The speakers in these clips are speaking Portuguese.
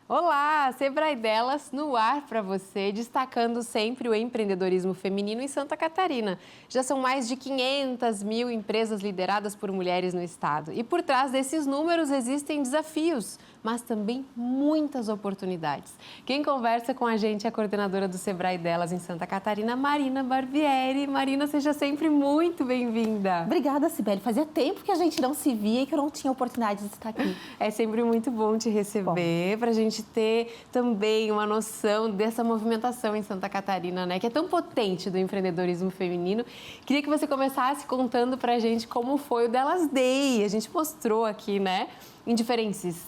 Olá, Sebrae Delas no ar para você, destacando sempre o empreendedorismo feminino em Santa Catarina. Já são mais de 500 mil empresas lideradas por mulheres no estado. E por trás desses números existem desafios, mas também muitas oportunidades. Quem conversa com a gente é a coordenadora do Sebrae Delas em Santa Catarina, Marina Barbieri. Marina, seja sempre muito bem-vinda. Obrigada, Cibele. Fazia tempo que a gente não se via e que eu não tinha oportunidade de estar aqui. É sempre muito bom te receber, para a gente ter também uma noção dessa movimentação em Santa Catarina, né? Que é tão potente do empreendedorismo feminino. Queria que você começasse contando para a gente como foi o Delas Day. A gente mostrou aqui, né? Em diferentes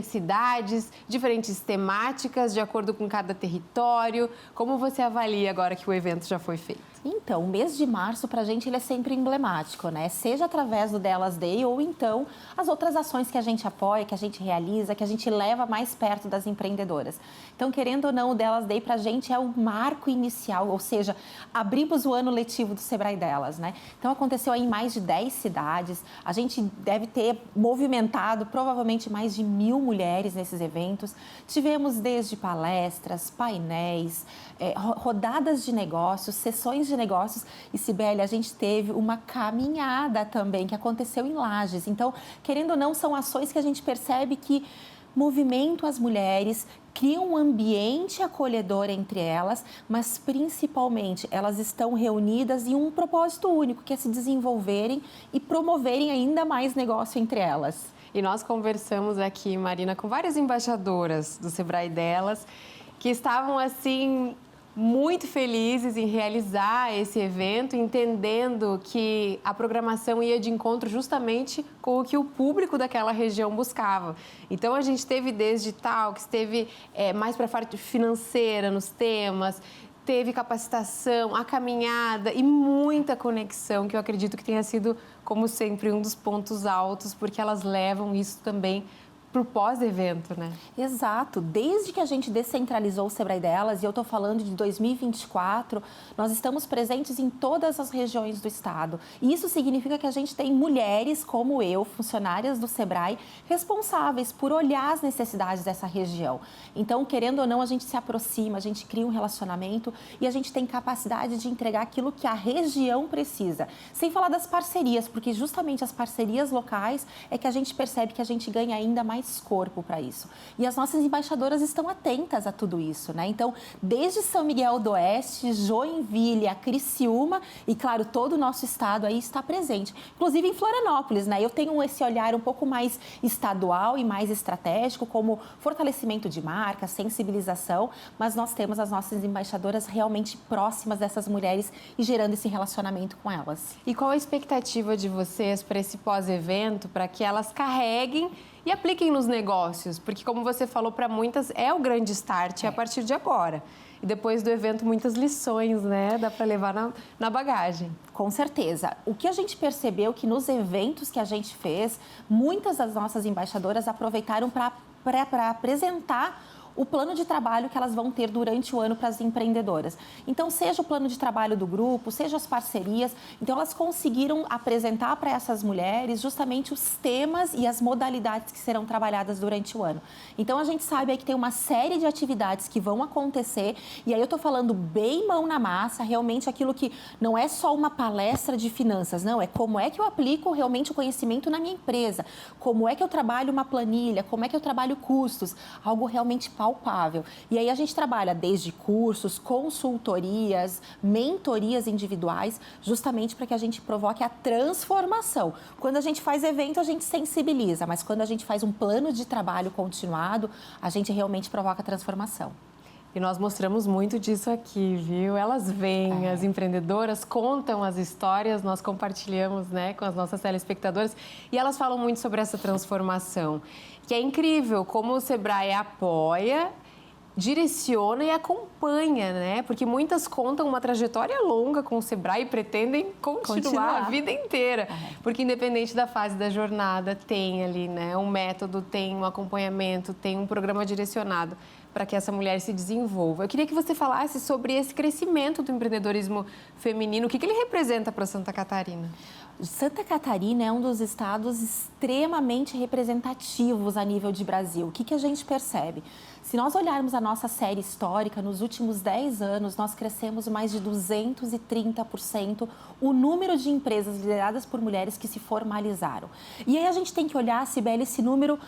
cidades, diferentes temáticas, de acordo com cada território. Como você avalia agora que o evento já foi feito? Então, o mês de março, para a gente, ele é sempre emblemático, né? Seja através do Delas Day ou então as outras ações que a gente apoia, que a gente realiza, que a gente leva mais perto das empreendedoras. Então, querendo ou não, o Delas Day para a gente é o marco inicial, ou seja, abrimos o ano letivo do Sebrae Delas, né? Então, aconteceu aí em mais de 10 cidades. A gente deve ter movimentado provavelmente mais de 1.000 mulheres nesses eventos. Tivemos desde palestras, painéis, rodadas de negócios, sessões de negócios e, Cibele, a gente teve uma caminhada também que aconteceu em Lages. Então, querendo ou não, são ações que a gente percebe que movimentam as mulheres, criam um ambiente acolhedor entre elas, mas principalmente elas estão reunidas em um propósito único, que é se desenvolverem e promoverem ainda mais negócio entre elas. E nós conversamos aqui, Marina, com várias embaixadoras do Sebrae Delas, que estavam, assim, muito felizes em realizar esse evento, entendendo que a programação ia de encontro justamente com o que o público daquela região buscava. Então, a gente teve desde talks, teve mais para a parte financeira nos temas, teve capacitação, a caminhada e muita conexão, que eu acredito que tenha sido, como sempre, um dos pontos altos, porque elas levam isso também para o pós-evento, né? Exato. Desde que a gente descentralizou o Sebrae Delas, e eu estou falando de 2024, nós estamos presentes em todas as regiões do estado. E isso significa que a gente tem mulheres como eu, funcionárias do Sebrae, responsáveis por olhar as necessidades dessa região. Então, querendo ou não, a gente se aproxima, a gente cria um relacionamento e a gente tem capacidade de entregar aquilo que a região precisa. Sem falar das parcerias, porque justamente as parcerias locais é que a gente percebe que a gente ganha ainda mais corpo para isso. E as nossas embaixadoras estão atentas a tudo isso, né? Então, desde São Miguel do Oeste, Joinville, a Criciúma e, claro, todo o nosso estado aí está presente. Inclusive em Florianópolis, né? Eu tenho esse olhar um pouco mais estadual e mais estratégico, como fortalecimento de marca, sensibilização, mas nós temos as nossas embaixadoras realmente próximas dessas mulheres e gerando esse relacionamento com elas. E qual a expectativa de vocês para esse pós-evento, para que elas carreguem e apliquem nos negócios? Porque, como você falou, para muitas é o grande start a partir de agora. E depois do evento, muitas lições, né? Dá para levar na bagagem. Com certeza. O que a gente percebeu que nos eventos que a gente fez, muitas das nossas embaixadoras aproveitaram para apresentar o plano de trabalho que elas vão ter durante o ano para as empreendedoras. Então, seja o plano de trabalho do grupo, seja as parcerias, então elas conseguiram apresentar para essas mulheres justamente os temas e as modalidades que serão trabalhadas durante o ano. Então, a gente sabe aí que tem uma série de atividades que vão acontecer, e aí eu estou falando bem mão na massa, realmente aquilo que não é só uma palestra de finanças, não, é como é que eu aplico realmente o conhecimento na minha empresa, como é que eu trabalho uma planilha, como é que eu trabalho custos, algo realmente palpável. E aí a gente trabalha desde cursos, consultorias, mentorias individuais, justamente para que a gente provoque a transformação. Quando a gente faz evento, a gente sensibiliza, mas quando a gente faz um plano de trabalho continuado, a gente realmente provoca a transformação. E nós mostramos muito disso aqui, viu? Elas vêm, as empreendedoras contam as histórias, nós compartilhamos, né, com as nossas telespectadoras e elas falam muito sobre essa transformação, que é incrível como o Sebrae apoia, direciona e acompanha, né? Porque muitas contam uma trajetória longa com o Sebrae e pretendem continuar a vida inteira. Porque independente da fase da jornada, tem ali, né, um método, tem um acompanhamento, tem um programa direcionado para que essa mulher se desenvolva. Eu queria que você falasse sobre esse crescimento do empreendedorismo feminino, o que ele representa para Santa Catarina? Santa Catarina é um dos estados extremamente representativos a nível de Brasil. O que a gente percebe? Se nós olharmos a nossa série histórica, nos últimos 10 anos, nós crescemos mais de 230% o número de empresas lideradas por mulheres que se formalizaram. E aí a gente tem que olhar, Cibele, esse número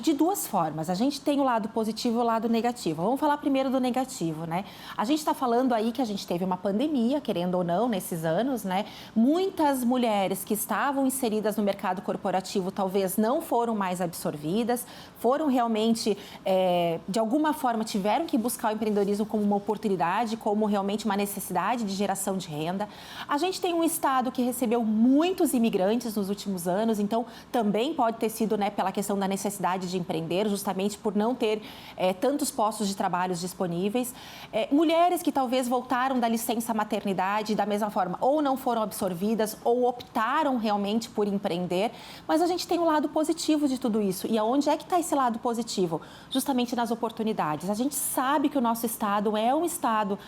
de duas formas. A gente tem o lado positivo e o lado negativo. Vamos falar primeiro do negativo, né? A gente está falando aí que a gente teve uma pandemia, querendo ou não, nesses anos, né? Muitas mulheres que estavam inseridas no mercado corporativo talvez não foram mais absorvidas, foram realmente, de alguma forma, tiveram que buscar o empreendedorismo como uma oportunidade, como realmente uma necessidade de geração de renda. A gente tem um estado que recebeu muitos imigrantes nos últimos anos, então também pode ter sido, né, pela questão da necessidade de empreender, justamente por não ter tantos postos de trabalho disponíveis. Mulheres que talvez voltaram da licença maternidade da mesma forma, ou não foram absorvidas, ou optaram realmente por empreender. Mas a gente tem um lado positivo de tudo isso. E aonde é que está esse lado positivo? Justamente nas oportunidades. A gente sabe que o nosso estado é um estado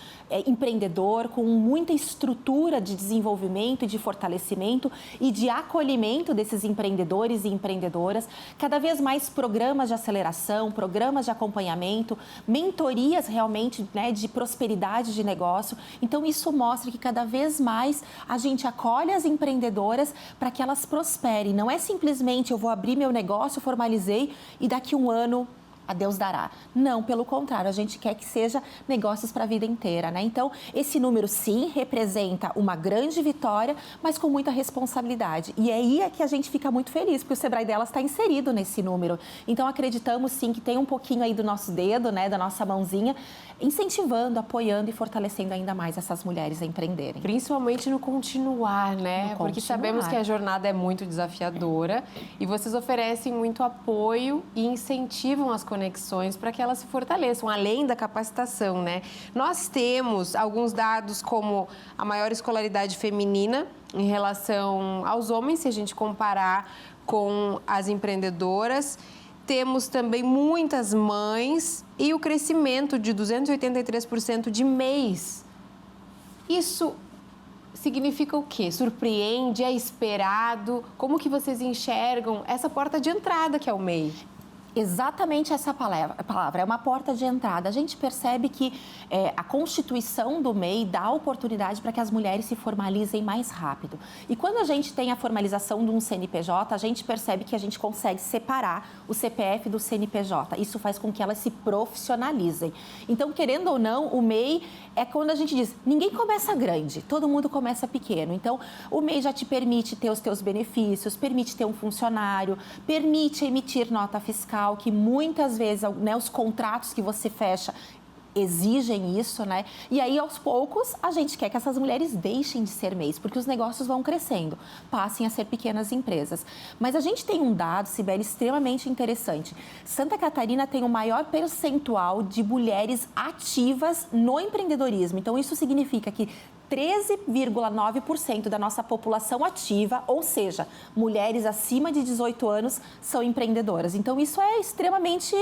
empreendedor, com muita estrutura de desenvolvimento e de fortalecimento e de acolhimento desses empreendedores e empreendedoras. Cada vez mais programas de aceleração, programas de acompanhamento, mentorias realmente, né, de prosperidade de negócio. Então, isso mostra que cada vez mais a gente acolhe as empreendedoras para que elas prosperem. Não é simplesmente eu vou abrir meu negócio, formalizei e daqui um ano a Deus dará. Não, pelo contrário, a gente quer que seja negócios para a vida inteira, né? Então, esse número, sim, representa uma grande vitória, mas com muita responsabilidade. E aí é que a gente fica muito feliz, porque o Sebrae delas está inserido nesse número. Então, acreditamos, sim, que tem um pouquinho aí do nosso dedo, né, da nossa mãozinha, incentivando, apoiando e fortalecendo ainda mais essas mulheres a empreenderem. Principalmente no continuar, né? No Porque continuar. sabemos que a jornada é muito desafiadora e vocês oferecem muito apoio e incentivam as conexões para que elas se fortaleçam, além da capacitação, né? Nós temos alguns dados como a maior escolaridade feminina em relação aos homens, se a gente comparar com as empreendedoras. Temos também muitas mães e o crescimento de 283% de mês. Isso significa o quê? Surpreende? É esperado? Como que vocês enxergam essa porta de entrada que é o MEI? Exatamente essa palavra, é uma porta de entrada. A gente percebe que a constituição do MEI dá oportunidade para que as mulheres se formalizem mais rápido. E quando a gente tem a formalização de um CNPJ, a gente percebe que a gente consegue separar o CPF do CNPJ. Isso faz com que elas se profissionalizem. Então, querendo ou não, o MEI é quando a gente diz, ninguém começa grande, todo mundo começa pequeno. Então, o MEI já te permite ter os teus benefícios, permite ter um funcionário, permite emitir nota fiscal, que muitas vezes, né, os contratos que você fecha exigem isso, né? E aí, aos poucos, a gente quer que essas mulheres deixem de ser MEIs, porque os negócios vão crescendo, passem a ser pequenas empresas. Mas a gente tem um dado, Cibele, extremamente interessante. Santa Catarina tem o maior percentual de mulheres ativas no empreendedorismo. Então, isso significa que 13,9% da nossa população ativa, ou seja, mulheres acima de 18 anos, são empreendedoras. Então, isso é extremamente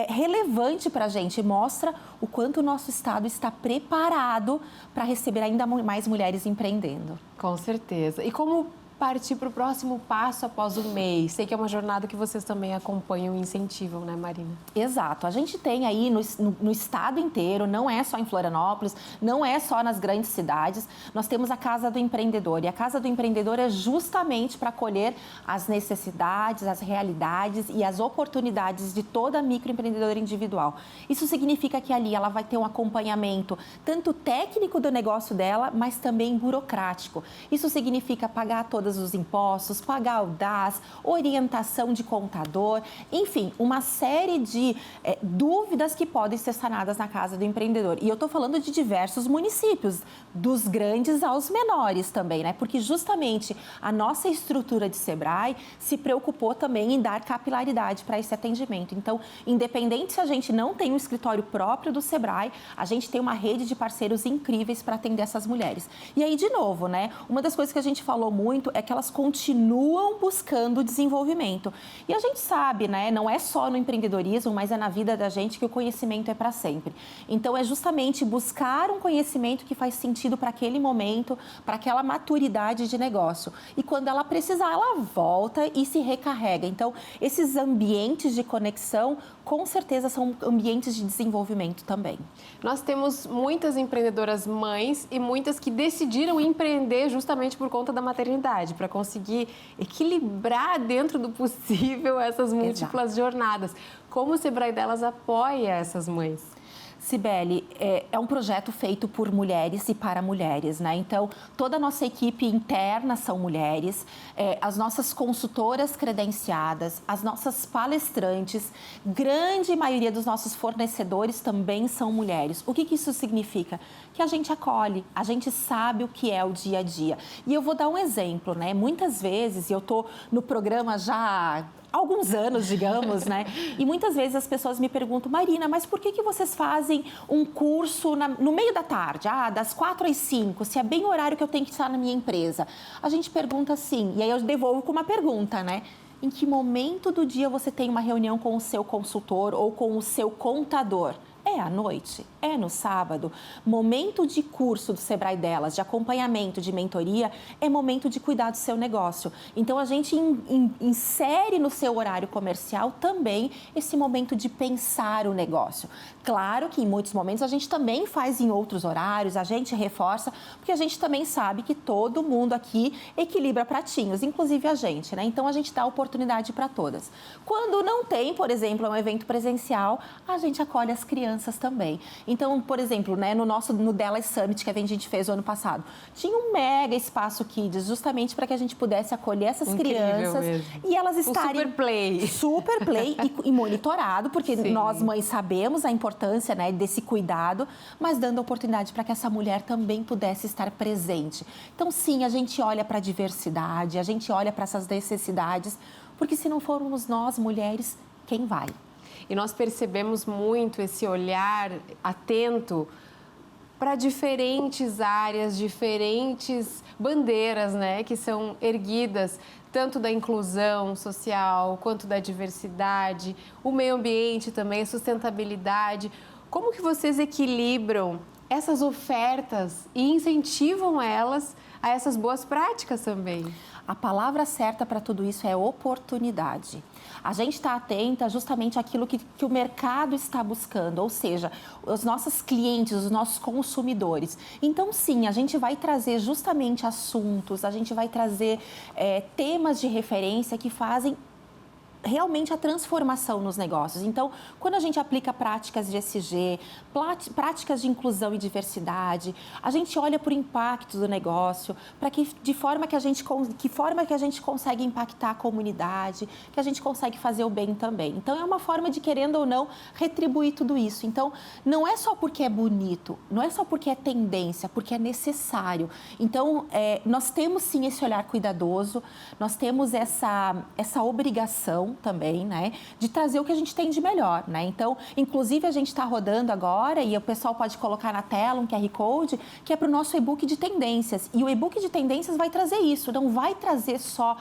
relevante para a gente, mostra o quanto o nosso estado está preparado para receber ainda mais mulheres empreendendo. Com certeza. E como partir para o próximo passo após o MEI? Sei que é uma jornada que vocês também acompanham e incentivam, né, Marina? Exato. A gente tem aí no estado inteiro, não é só em Florianópolis, não é só nas grandes cidades, nós temos a Casa do Empreendedor. E a Casa do Empreendedor é justamente para acolher as necessidades, as realidades e as oportunidades de toda microempreendedora individual. Isso significa que ali ela vai ter um acompanhamento tanto técnico do negócio dela, mas também burocrático. Isso significa pagar todos os impostos, pagar o DAS, orientação de contador, enfim, uma série de dúvidas que podem ser sanadas na Casa do Empreendedor. E eu estou falando de diversos municípios, dos grandes aos menores também, né? Porque justamente a nossa estrutura de Sebrae se preocupou também em dar capilaridade para esse atendimento. Então, independente se a gente não tem um escritório próprio do Sebrae, a gente tem uma rede de parceiros incríveis para atender essas mulheres. E aí, de novo, né? Uma das coisas que a gente falou muito é que elas continuam buscando desenvolvimento. E a gente sabe, né, não é só no empreendedorismo, mas é na vida da gente que o conhecimento é para sempre. Então, é justamente buscar um conhecimento que faz sentido para aquele momento, para aquela maturidade de negócio. E quando ela precisar, ela volta e se recarrega. Então, esses ambientes de conexão, com certeza, são ambientes de desenvolvimento também. Nós temos muitas empreendedoras mães e muitas que decidiram empreender justamente por conta da maternidade, para conseguir equilibrar dentro do possível essas múltiplas jornadas. Como o Sebrae delas apoia essas mães? Cibele, é um projeto feito por mulheres e para mulheres, né? Então, toda a nossa equipe interna são mulheres, as nossas consultoras credenciadas, as nossas palestrantes, grande maioria dos nossos fornecedores também são mulheres. O que isso significa? Que a gente acolhe, a gente sabe o que é o dia a dia. E eu vou dar um exemplo, né? Muitas vezes, eu estou no programa já alguns anos, digamos, né? E muitas vezes as pessoas me perguntam, Marina, mas por que vocês fazem um curso no meio da tarde, das 4 às 5, se é bem o horário que eu tenho que estar na minha empresa? A gente pergunta assim, e aí eu devolvo com uma pergunta, né? Em que momento do dia você tem uma reunião com o seu consultor ou com o seu contador? É à noite? É no sábado? Momento de curso do Sebrae delas, de acompanhamento, de mentoria, é momento de cuidar do seu negócio. Então, a gente insere no seu horário comercial também esse momento de pensar o negócio. Claro que em muitos momentos a gente também faz em outros horários, a gente reforça, porque a gente também sabe que todo mundo aqui equilibra pratinhos, inclusive a gente, né? Então, a gente dá oportunidade para todas. Quando não tem, por exemplo, um evento presencial, a gente acolhe as crianças também. Então, por exemplo, né, no Delas Summit que a gente fez o ano passado, tinha um mega espaço Kids, justamente para que a gente pudesse acolher essas crianças mesmo. E elas estarem... Super play e monitorado, porque Sim. Nós mães sabemos a importância, né, desse cuidado, mas dando a oportunidade para que essa mulher também pudesse estar presente. Então, sim, a gente olha para a diversidade, a gente olha para essas necessidades, porque se não formos nós, mulheres, quem vai? E nós percebemos muito esse olhar atento para diferentes áreas, diferentes bandeiras, né, que são erguidas, tanto da inclusão social, quanto da diversidade, o meio ambiente também, a sustentabilidade. Como que vocês equilibram essas ofertas e incentivam elas a essas boas práticas também? A palavra certa para tudo isso é oportunidade. A gente está atenta justamente àquilo que o mercado está buscando, ou seja, os nossos clientes, os nossos consumidores. Então, sim, a gente vai trazer justamente assuntos, a gente vai trazer temas de referência que fazem realmente a transformação nos negócios. Então, quando a gente aplica práticas de ESG, práticas de inclusão e diversidade, a gente olha para o impacto do negócio, para que forma que a gente consegue impactar a comunidade, que a gente consegue fazer o bem também. Então, é uma forma de, querendo ou não, retribuir tudo isso. Então, não é só porque é bonito, não é só porque é tendência, porque é necessário. Então, nós temos sim esse olhar cuidadoso, nós temos essa obrigação também, né, de trazer o que a gente tem de melhor, né? Então, inclusive a gente está rodando agora e o pessoal pode colocar na tela um QR Code que é para o nosso e-book de tendências. E o e-book de tendências vai trazer isso, não vai trazer só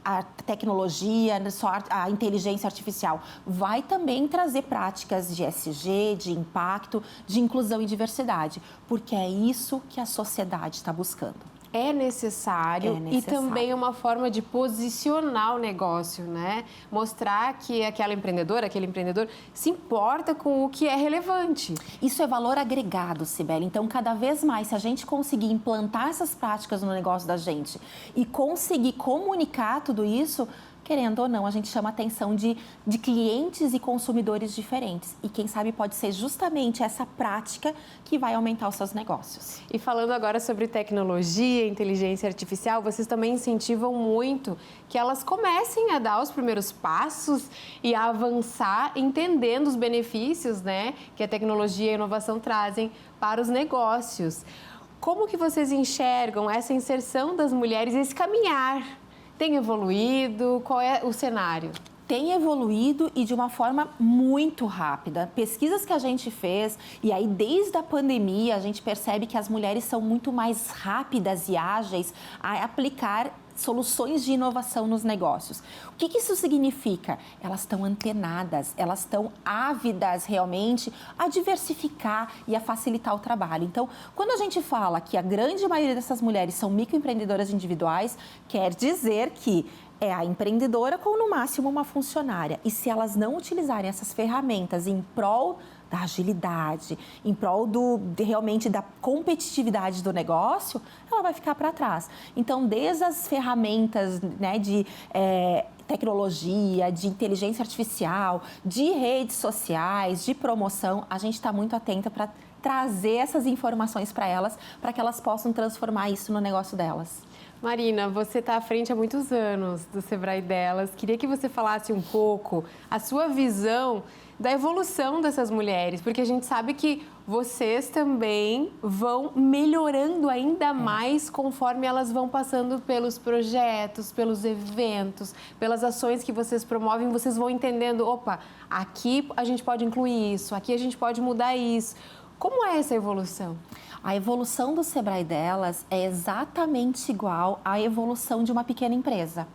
a tecnologia, só a inteligência artificial, vai também trazer práticas de ESG, de impacto, de inclusão e diversidade, porque é isso que a sociedade está buscando. É necessário e também é uma forma de posicionar o negócio, né? Mostrar que aquela empreendedora, aquele empreendedor se importa com o que é relevante. Isso é valor agregado, Cibele. Então, cada vez mais, se a gente conseguir implantar essas práticas no negócio da gente e conseguir comunicar tudo isso, querendo ou não, a gente chama a atenção de clientes e consumidores diferentes. E quem sabe pode ser justamente essa prática que vai aumentar os seus negócios. E falando agora sobre tecnologia, inteligência artificial, vocês também incentivam muito que elas comecem a dar os primeiros passos e a avançar, entendendo os benefícios, né, que a tecnologia e a inovação trazem para os negócios. Como que vocês enxergam essa inserção das mulheres, esse caminhar? Tem evoluído? Qual é o cenário? Tem evoluído e de uma forma muito rápida. Pesquisas que a gente fez, e aí desde a pandemia a gente percebe que as mulheres são muito mais rápidas e ágeis a aplicar soluções de inovação nos negócios. O que isso significa? Elas estão antenadas, elas estão ávidas realmente a diversificar e a facilitar o trabalho. Então, quando a gente fala que a grande maioria dessas mulheres são microempreendedoras individuais, quer dizer que é a empreendedora com, no máximo, uma funcionária. E se elas não utilizarem essas ferramentas em prol da agilidade, em prol realmente da competitividade do negócio, ela vai ficar para trás. Então, desde as ferramentas, né, de tecnologia, de inteligência artificial, de redes sociais, de promoção, a gente está muito atenta para trazer essas informações para elas, para que elas possam transformar isso no negócio delas. Marina, você está à frente há muitos anos do Sebrae Delas. Queria que você falasse um pouco a sua visão da evolução dessas mulheres, porque a gente sabe que vocês também vão melhorando ainda mais conforme elas vão passando pelos projetos, pelos eventos, pelas ações que vocês promovem, vocês vão entendendo, opa, aqui a gente pode incluir isso, aqui a gente pode mudar isso. Como é essa evolução? A evolução do Sebrae Delas é exatamente igual à evolução de uma pequena empresa.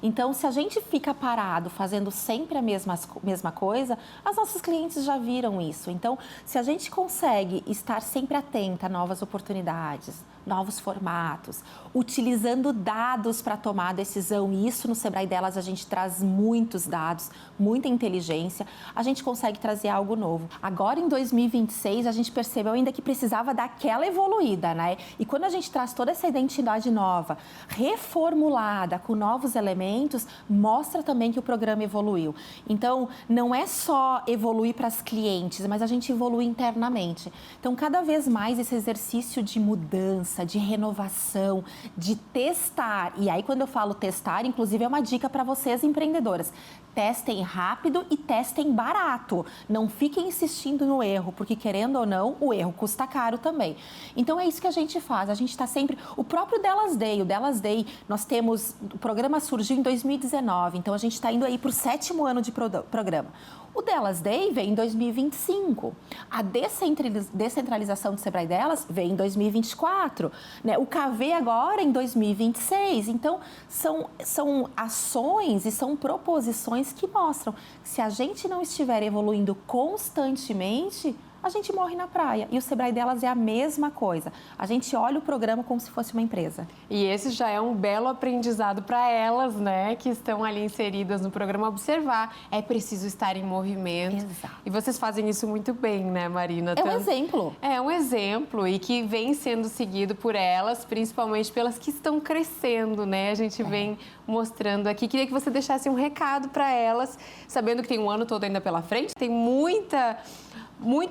Então, se a gente fica parado fazendo sempre a mesma coisa, as nossas clientes já viram isso. Então, se a gente consegue estar sempre atenta a novas oportunidades, novos formatos, utilizando dados para tomar a decisão, e isso no Sebrae Delas a gente traz muitos dados, muita inteligência, a gente consegue trazer algo novo. Agora, em 2026, a gente percebeu ainda que precisava daquela evoluída, né? E quando a gente traz toda essa identidade nova, reformulada, com novos elementos, mostra também que o programa evoluiu. Então, não é só evoluir para as clientes, mas a gente evolui internamente. Então, cada vez mais esse exercício de mudança, de renovação, de testar. E aí, quando eu falo testar, inclusive é uma dica para vocês empreendedoras. Testem rápido e testem barato. Não fiquem insistindo no erro, porque querendo ou não, o erro custa caro também. Então, é isso que a gente faz. A gente está sempre... O próprio Delas Day, o Delas Day, nós temos... O programa surgiu em 2019, então a gente está indo aí para o 7º ano de programa. O Delas Day vem em 2025. A descentralização do Sebrae Delas vem em 2024. Né? O KV agora em 2026. Então, são ações e são proposições que mostram que se a gente não estiver evoluindo constantemente, a gente morre na praia. E o Sebrae Delas é a mesma coisa. A gente olha o programa como se fosse uma empresa. E esse já é um belo aprendizado para elas, né, que estão ali inseridas no programa, observar. É preciso estar em movimento. Exato. E vocês fazem isso muito bem, né, Marina? É um exemplo. É um exemplo e que vem sendo seguido por elas, principalmente pelas que estão crescendo, né? A gente vem mostrando aqui. Queria que você deixasse um recado para elas, sabendo que tem um ano todo ainda pela frente, tem muita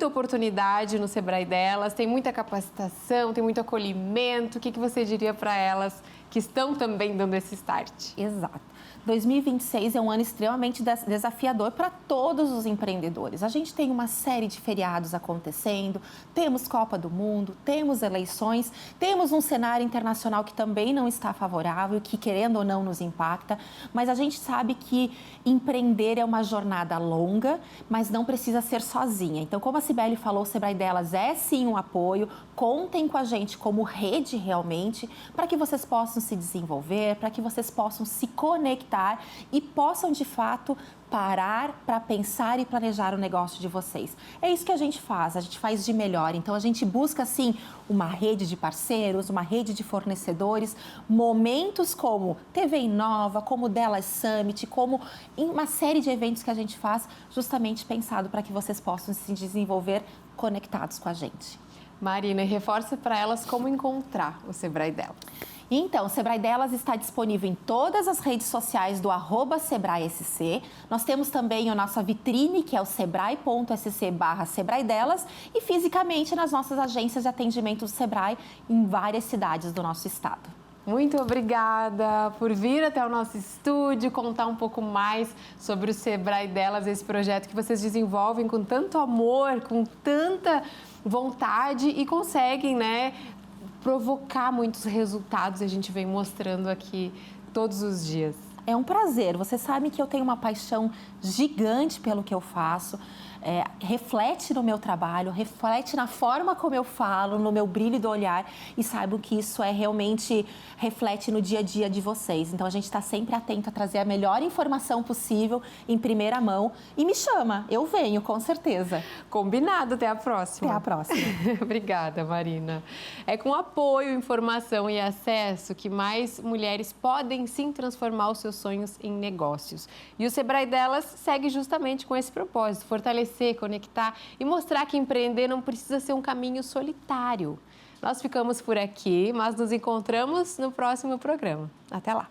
oportunidade no Sebrae Delas, tem muita capacitação, tem muito acolhimento. O que você diria para elas que estão também dando esse start? Exato. 2026 é um ano extremamente desafiador para todos os empreendedores. A gente tem uma série de feriados acontecendo, temos Copa do Mundo, temos eleições, temos um cenário internacional que também não está favorável, que querendo ou não nos impacta, mas a gente sabe que empreender é uma jornada longa, mas não precisa ser sozinha. Então, como a Cibele falou, o Sebrae Delas é sim um apoio, contem com a gente como rede realmente, para que vocês possam se desenvolver, para que vocês possam se conectar e possam, de fato, parar para pensar e planejar o negócio de vocês. É isso que a gente faz de melhor. Então, a gente busca, sim, uma rede de parceiros, uma rede de fornecedores, momentos como TV Inova, como Delas Summit, como uma série de eventos que a gente faz justamente pensado para que vocês possam se desenvolver conectados com a gente. Marina, reforça para elas como encontrar o Sebrae Delas. Então, o Sebrae Delas está disponível em todas as redes sociais do @SebraeSC. Nós temos também a nossa vitrine, que é o sebrae.sc/Sebrae Delas, e fisicamente nas nossas agências de atendimento do Sebrae em várias cidades do nosso estado. Muito obrigada por vir até o nosso estúdio, contar um pouco mais sobre o Sebrae Delas, esse projeto que vocês desenvolvem com tanto amor, com tanta vontade e conseguem, né, provocar muitos resultados. A gente vem mostrando aqui todos os dias. É um prazer. Você sabe que eu tenho uma paixão gigante pelo que eu faço. Reflete no meu trabalho, reflete na forma como eu falo, no meu brilho do olhar e saibam que isso realmente reflete no dia a dia de vocês. Então, a gente está sempre atento a trazer a melhor informação possível em primeira mão e me chama, eu venho, com certeza. Combinado, até a próxima. Até a próxima. Obrigada, Marina. É com apoio, informação e acesso que mais mulheres podem sim transformar os seus sonhos em negócios. E o Sebrae Delas segue justamente com esse propósito, fortalecer, conectar e mostrar que empreender não precisa ser um caminho solitário. Nós ficamos por aqui, mas nos encontramos no próximo programa. Até lá!